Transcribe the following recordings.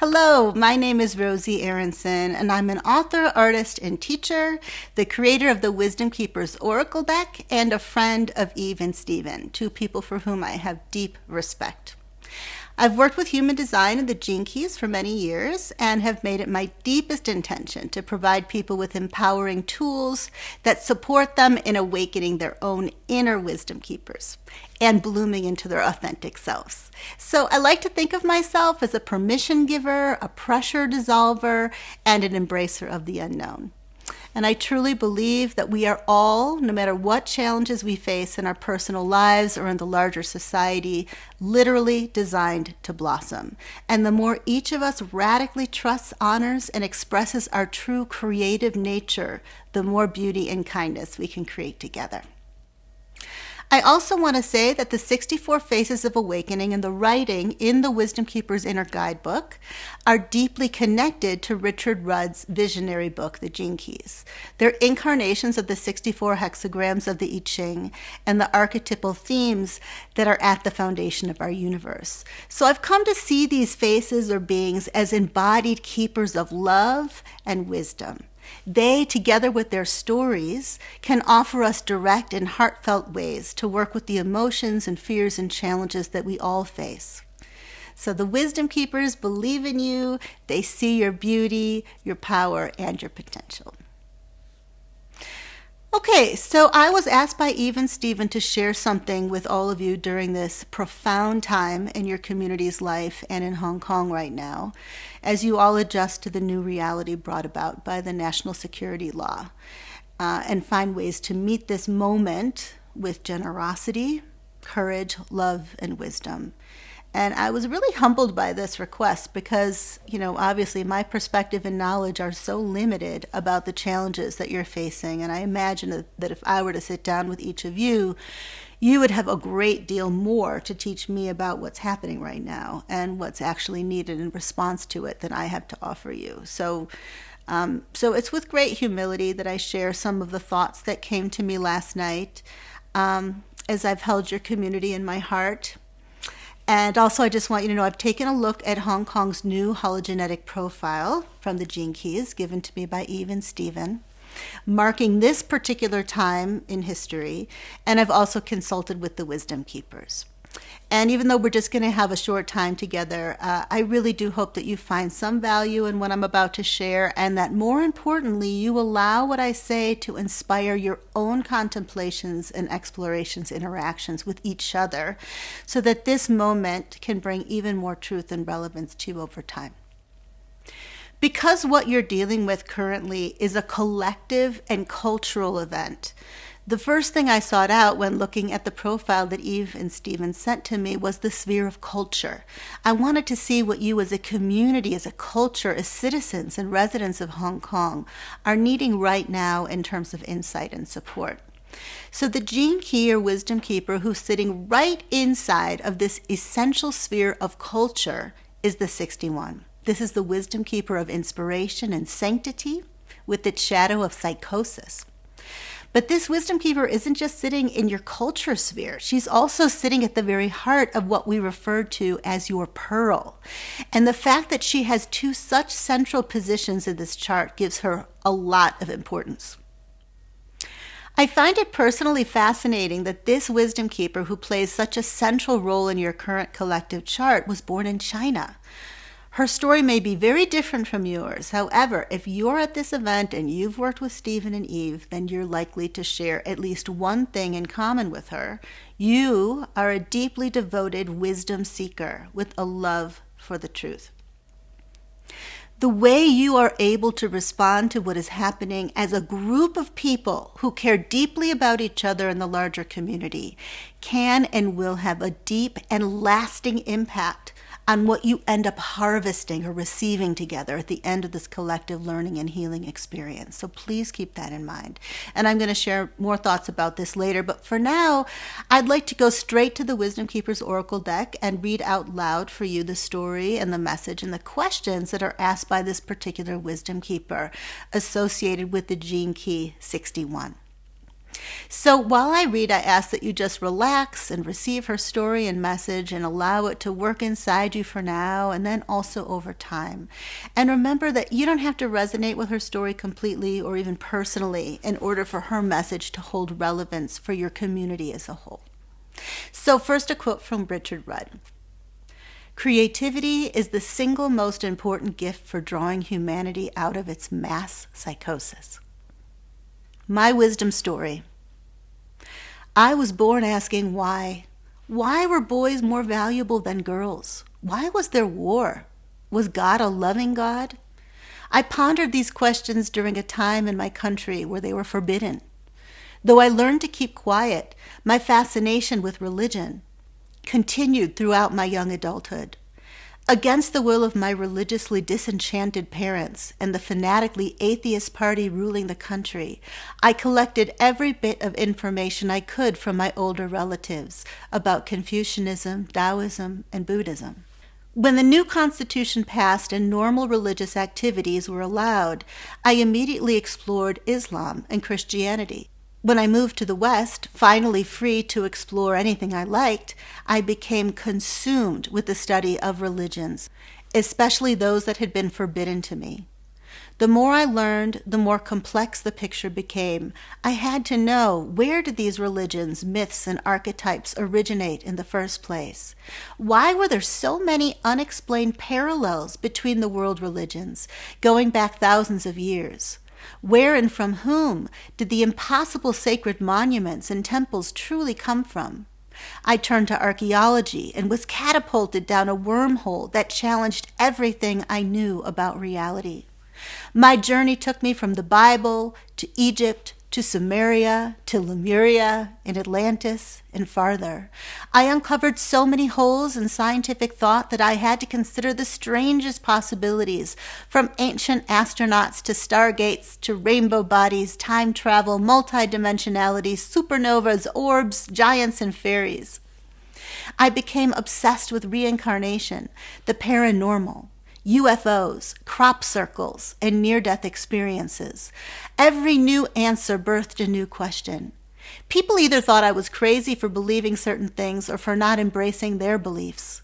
Hello, my name is Rosy Aronson, and I'm an author, artist, and teacher, the creator of the Wisdom Keepers Oracle deck, and a friend of Eve and Stephen, two people for whom I have deep respect. I've worked with human design and the Gene Keys for many years and have made it my deepest intention to provide people with empowering tools that support them in awakening their own inner wisdom keepers and blooming into their authentic selves. So I like to think of myself as a permission giver, a pressure dissolver, and an embracer of the unknown. And I truly believe that we are all, no matter what challenges we face in our personal lives or in the larger society, literally designed to blossom. And the more each of us radically trusts, honors, and expresses our true creative nature, the more beauty and kindness we can create together. I also want to say that the 64 Phases of Awakening and the writing in the Wisdom Keeper's Inner Guidebook are deeply connected to Richard Rudd's visionary book, The Gene Keys. They're incarnations of the 64 hexagrams of the I Ching and the archetypal themes that are at the foundation of our universe. So I've come to see these faces or beings as embodied keepers of love and wisdom. They, together with their stories, can offer us direct and heartfelt ways to work with the emotions and fears and challenges that we all face. So the Wisdom Keepers believe in you, they see your beauty, your power, and your potential. Okay, so I was asked by Eve and Stephen to share something with all of you during this profound time in your community's life and in Hong Kong right now, as you all adjust to the new reality brought about by the national security law, and find ways to meet this moment with generosity, courage, love, and wisdom. And I was really humbled by this request because, obviously my perspective and knowledge are so limited about the challenges that you're facing. And I imagine that if I were to sit down with each of you, you would have a great deal more to teach me about what's happening right now and what's actually needed in response to it than I have to offer you. So it's with great humility that I share some of the thoughts that came to me last night as I've held your community in my heart. And also, I just want you to know I've taken a look at Hong Kong's new hologenetic profile from the Gene Keys given to me by Eve and Stephen, marking this particular time in history. And I've also consulted with the Wisdom Keepers. And even though we're just going to have a short time together, I really do hope that you find some value in what I'm about to share, and that more importantly, you allow what I say to inspire your own contemplations and explorations, interactions with each other, so that this moment can bring even more truth and relevance to you over time. Because what you're dealing with currently is a collective and cultural event, the first thing I sought out when looking at the profile that Eve and Stephen sent to me was the sphere of culture. I wanted to see what you as a community, as a culture, as citizens and residents of Hong Kong are needing right now in terms of insight and support. So the Gene Key or Wisdom Keeper who's sitting right inside of this essential sphere of culture is the 61. This is the Wisdom Keeper of inspiration and sanctity with its shadow of psychosis. But this Wisdom Keeper isn't just sitting in your culture sphere. She's also sitting at the very heart of what we refer to as your pearl. And the fact that she has two such central positions in this chart gives her a lot of importance. I find it personally fascinating that this Wisdom Keeper who plays such a central role in your current collective chart was born in China. Her story may be very different from yours. However, if you're at this event and you've worked with Stephen and Eve, then you're likely to share at least one thing in common with her. You are a deeply devoted wisdom seeker with a love for the truth. The way you are able to respond to what is happening as a group of people who care deeply about each other and the larger community can and will have a deep and lasting impact on what you end up harvesting or receiving together at the end of this collective learning and healing experience. So please keep that in mind. And I'm going to share more thoughts about this later. But for now, I'd like to go straight to the Wisdom Keeper's Oracle deck and read out loud for you the story and the message and the questions that are asked by this particular Wisdom Keeper associated with the Gene Key 61. So while I read, I ask that you just relax and receive her story and message and allow it to work inside you for now and then also over time. And remember that you don't have to resonate with her story completely or even personally in order for her message to hold relevance for your community as a whole. So first, a quote from Richard Rudd. Creativity is the single most important gift for drawing humanity out of its mass psychosis. My wisdom story. I was born asking why. Why were boys more valuable than girls? Why was there war? Was God a loving God? I pondered these questions during a time in my country where they were forbidden. Though I learned to keep quiet, my fascination with religion continued throughout my young adulthood. Against the will of my religiously disenchanted parents and the fanatically atheist party ruling the country, I collected every bit of information I could from my older relatives about Confucianism, Taoism, and Buddhism. When the new constitution passed and normal religious activities were allowed, I immediately explored Islam and Christianity. When I moved to the West, finally free to explore anything I liked, I became consumed with the study of religions, especially those that had been forbidden to me. The more I learned, the more complex the picture became. I had to know, where did these religions, myths, and archetypes originate in the first place? Why were there so many unexplained parallels between the world religions, going back thousands of years? Where and from whom did the impossible sacred monuments and temples truly come from? I turned to archaeology and was catapulted down a wormhole that challenged everything I knew about reality. My journey took me from the Bible to Egypt to Sumeria to Lemuria and Atlantis and farther. I uncovered so many holes in scientific thought that I had to consider the strangest possibilities, from ancient astronauts to stargates to rainbow bodies, time travel, multidimensionality, supernovas, orbs, giants, and fairies. I became obsessed with reincarnation, the paranormal, UFOs, crop circles, and near-death experiences. Every new answer birthed a new question. People either thought I was crazy for believing certain things or for not embracing their beliefs.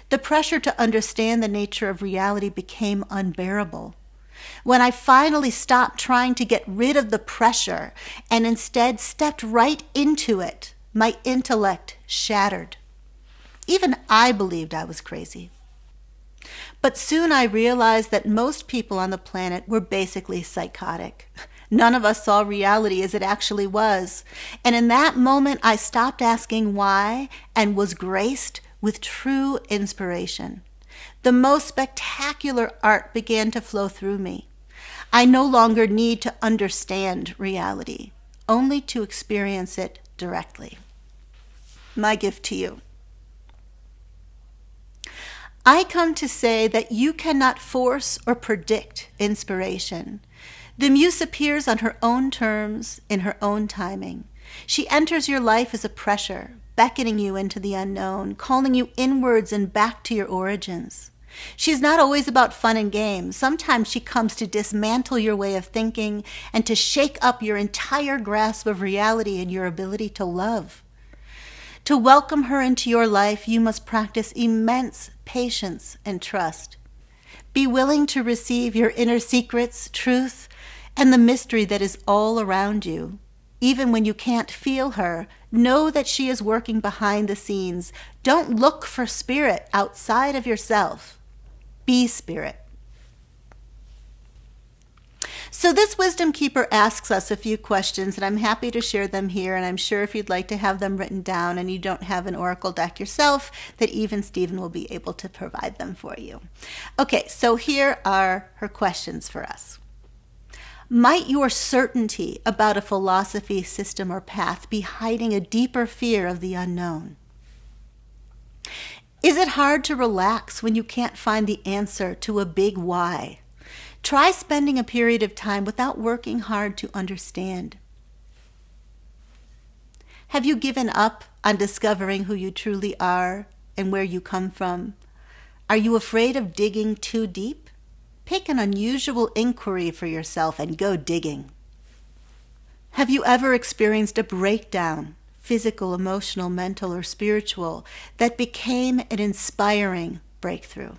The pressure to understand the nature of reality became unbearable. When I finally stopped trying to get rid of the pressure and instead stepped right into it, my intellect shattered. Even I believed I was crazy. But soon I realized that most people on the planet were basically psychotic. None of us saw reality as it actually was. And in that moment, I stopped asking why and was graced with true inspiration. The most spectacular art began to flow through me. I no longer need to understand reality, only to experience it directly. My gift to you. I come to say that you cannot force or predict inspiration. The muse appears on her own terms, in her own timing. She enters your life as a pressure, beckoning you into the unknown, calling you inwards and back to your origins. She's not always about fun and games. Sometimes she comes to dismantle your way of thinking and to shake up your entire grasp of reality and your ability to love. To welcome her into your life, you must practice immense patience and trust. Be willing to receive your inner secrets, truth, and the mystery that is all around you. Even when you can't feel her, know that she is working behind the scenes. Don't look for spirit outside of yourself. Be spirit. So this wisdom keeper asks us a few questions, and I'm happy to share them here, and I'm sure if you'd like to have them written down and you don't have an oracle deck yourself, that even Stephen will be able to provide them for you. Okay, so here are her questions for us. Might your certainty about a philosophy, system, or path be hiding a deeper fear of the unknown? Is it hard to relax when you can't find the answer to a big why? Try spending a period of time without working hard to understand. Have you given up on discovering who you truly are and where you come from? Are you afraid of digging too deep? Pick an unusual inquiry for yourself and go digging. Have you ever experienced a breakdown, physical, emotional, mental, or spiritual, that became an inspiring breakthrough?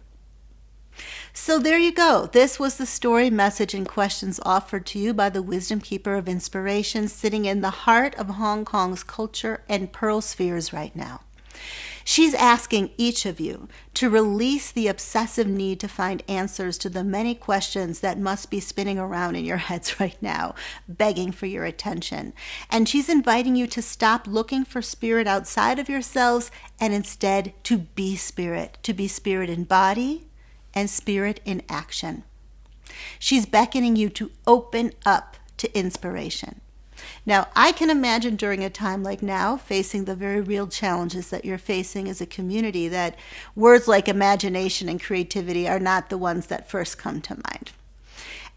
So there you go. This was the story, message, and questions offered to you by the Wisdom Keeper of Inspiration, sitting in the heart of Hong Kong's culture and pearl spheres right now. She's asking each of you to release the obsessive need to find answers to the many questions that must be spinning around in your heads right now, begging for your attention. And she's inviting you to stop looking for spirit outside of yourselves and instead to be spirit in body and spirit in action. She's beckoning you to open up to inspiration. Now, I can imagine during a time like now, facing the very real challenges that you're facing as a community, that words like imagination and creativity are not the ones that first come to mind.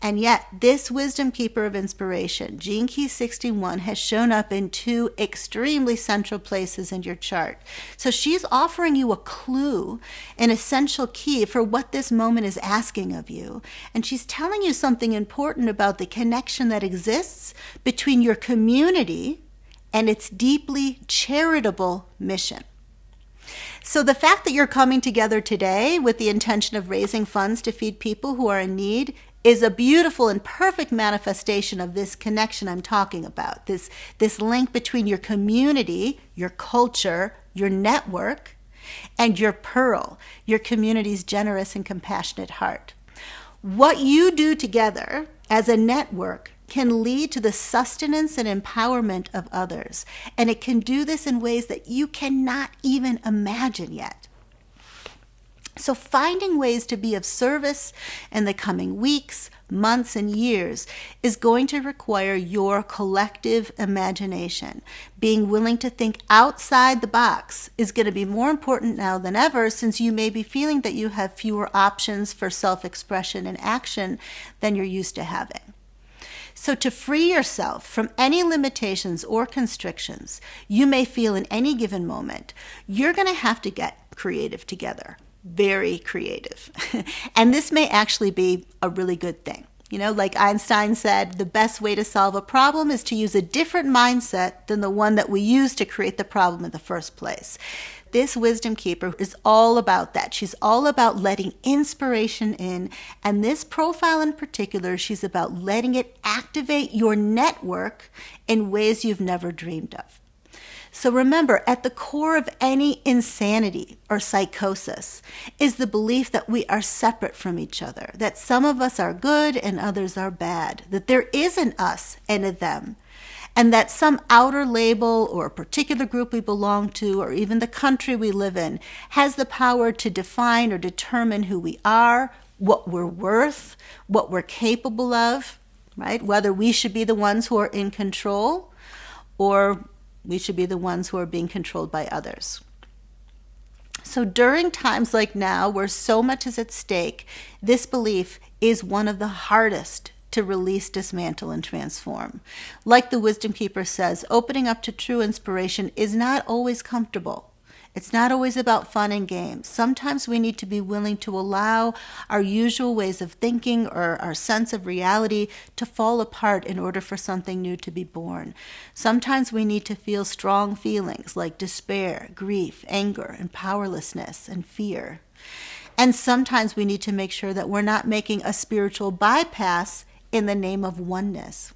And yet, this Wisdom Keeper of Inspiration, Gene Key 61, has shown up in two extremely central places in your chart. So she's offering you a clue, an essential key for what this moment is asking of you. And she's telling you something important about the connection that exists between your community and its deeply charitable mission. So the fact that you're coming together today with the intention of raising funds to feed people who are in need is a beautiful and perfect manifestation of this connection I'm talking about, this link between your community, your culture, your network, and your pearl, your community's generous and compassionate heart. What you do together as a network can lead to the sustenance and empowerment of others, and it can do this in ways that you cannot even imagine yet. So finding ways to be of service in the coming weeks, months, and years is going to require your collective imagination. Being willing to think outside the box is going to be more important now than ever, since you may be feeling that you have fewer options for self-expression and action than you're used to having. So to free yourself from any limitations or constrictions you may feel in any given moment, you're going to have to get creative together. Very creative. And this may actually be a really good thing. You know, like Einstein said, the best way to solve a problem is to use a different mindset than the one that we used to create the problem in the first place. This Wisdom Keeper is all about that. She's all about letting inspiration in. And this profile in particular, she's about letting it activate your network in ways you've never dreamed of. So remember, at the core of any insanity or psychosis is the belief that we are separate from each other, that some of us are good and others are bad, that there is an us and a them, and that some outer label or a particular group we belong to or even the country we live in has the power to define or determine who we are, what we're worth, what we're capable of, right? Whether we should be the ones who are in control or we should be the ones who are being controlled by others. So during times like now, where so much is at stake, this belief is one of the hardest to release, dismantle, and transform. Like the Wisdom Keeper says, opening up to true inspiration is not always comfortable. It's not always about fun and games. Sometimes we need to be willing to allow our usual ways of thinking or our sense of reality to fall apart in order for something new to be born. Sometimes we need to feel strong feelings like despair, grief, anger, and powerlessness and fear. And sometimes we need to make sure that we're not making a spiritual bypass in the name of oneness.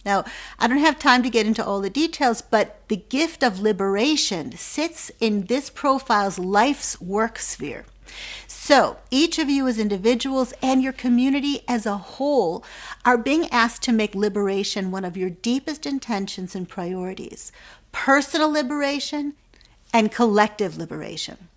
Now, I don't have time to get into all the details, but the gift of liberation sits in this profile's life's work sphere. So each of you as individuals and your community as a whole are being asked to make liberation one of your deepest intentions and priorities: personal liberation and collective liberation.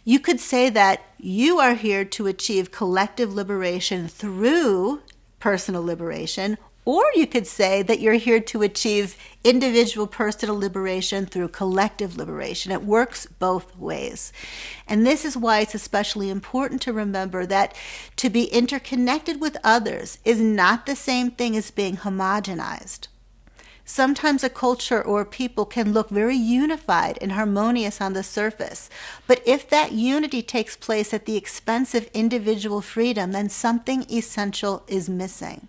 You could say that you are here to achieve collective liberation through personal liberation, or you could say that you're here to achieve individual personal liberation through collective liberation. It works both ways. And this is why it's especially important to remember that to be interconnected with others is not the same thing as being homogenized. Sometimes a culture or people can look very unified and harmonious on the surface, but if that unity takes place at the expense of individual freedom, then something essential is missing.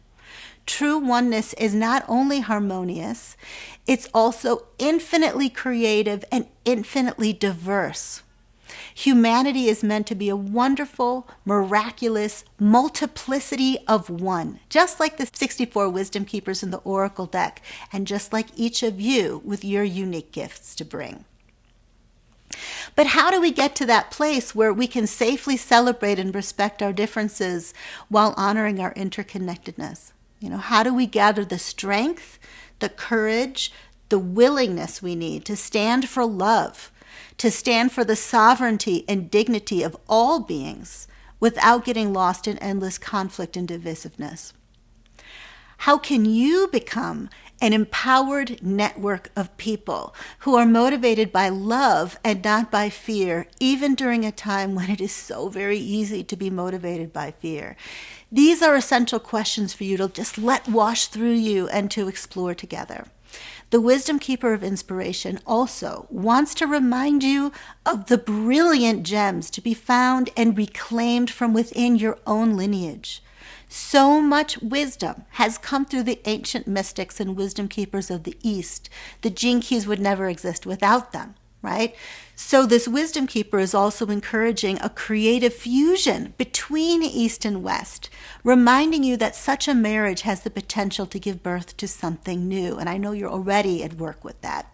True oneness is not only harmonious, it's also infinitely creative and infinitely diverse. Humanity is meant to be a wonderful, miraculous multiplicity of one, just like the 64 wisdom keepers in the oracle deck, and just like each of you with your unique gifts to bring. But how do we get to that place where we can safely celebrate and respect our differences while honoring our interconnectedness? How do we gather the strength, the courage, the willingness we need to stand for love, to stand for the sovereignty and dignity of all beings without getting lost in endless conflict and divisiveness? How can you become an empowered network of people who are motivated by love and not by fear, even during a time when it is so very easy to be motivated by fear? These are essential questions for you to just let wash through you and to explore together. The Wisdom Keeper of Inspiration also wants to remind you of the brilliant gems to be found and reclaimed from within your own lineage. So much wisdom has come through the ancient mystics and wisdom keepers of the East. The gene keys would never exist without them, right? So this wisdom keeper is also encouraging a creative fusion between East and West, reminding you that such a marriage has the potential to give birth to something new. And I know you're already at work with that.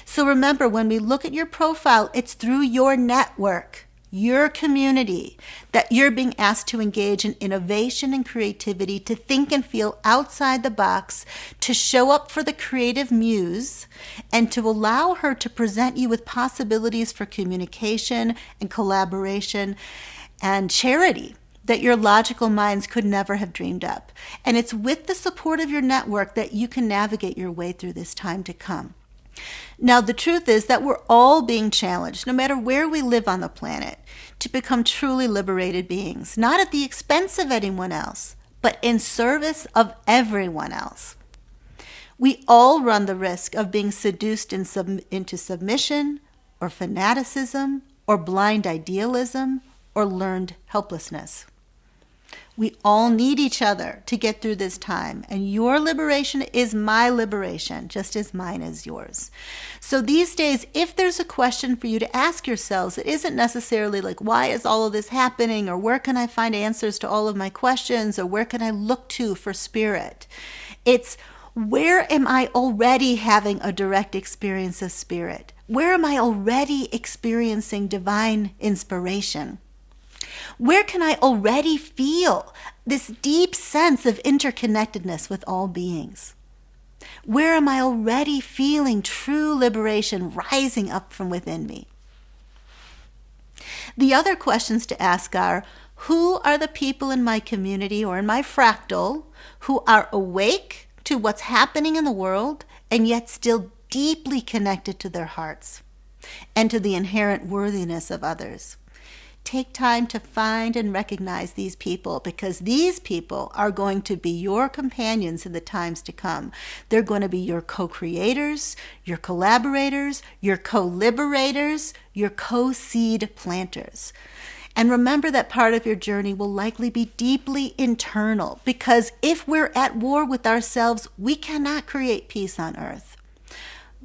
So remember, when we look at your profile, it's through your network, your community, that you're being asked to engage in innovation and creativity, to think and feel outside the box, to show up for the creative muse, and to allow her to present you with possibilities for communication and collaboration and charity that your logical minds could never have dreamed up. And it's with the support of your network that you can navigate your way through this time to come. Now, the truth is that we're all being challenged, no matter where we live on the planet, to become truly liberated beings, not at the expense of anyone else, but in service of everyone else. We all run the risk of being seduced into submission, or fanaticism, or blind idealism, or learned helplessness. We all need each other to get through this time, and your liberation is my liberation, just as mine is yours. So these days, if there's a question for you to ask yourselves, it isn't necessarily like, why is all of this happening, or where can I find answers to all of my questions, or where can I look to for spirit? It's, where am I already having a direct experience of spirit? Where am I already experiencing divine inspiration? Where can I already feel this deep sense of interconnectedness with all beings? Where am I already feeling true liberation rising up from within me? The other questions to ask are, who are the people in my community or in my fractal who are awake to what's happening in the world and yet still deeply connected to their hearts and to the inherent worthiness of others? Take time to find and recognize these people, because these people are going to be your companions in the times to come. They're going to be your co-creators, your collaborators, your co-liberators, your co-seed planters. And remember that part of your journey will likely be deeply internal, because if we're at war with ourselves, we cannot create peace on earth.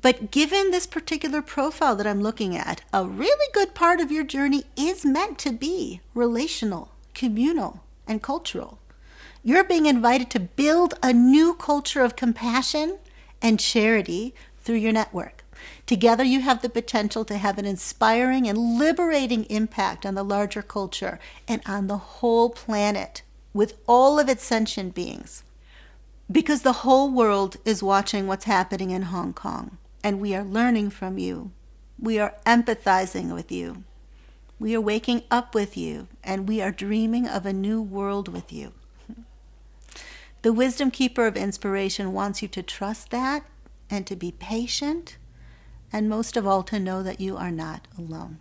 But given this particular profile that I'm looking at, a really good part of your journey is meant to be relational, communal, and cultural. You're being invited to build a new culture of compassion and charity through your network. Together, you have the potential to have an inspiring and liberating impact on the larger culture and on the whole planet with all of its sentient beings. Because the whole world is watching what's happening in Hong Kong. And we are learning from you. We are empathizing with you. We are waking up with you. And we are dreaming of a new world with you. The Wisdom Keeper of Inspiration wants you to trust that and to be patient. And most of all, to know that you are not alone.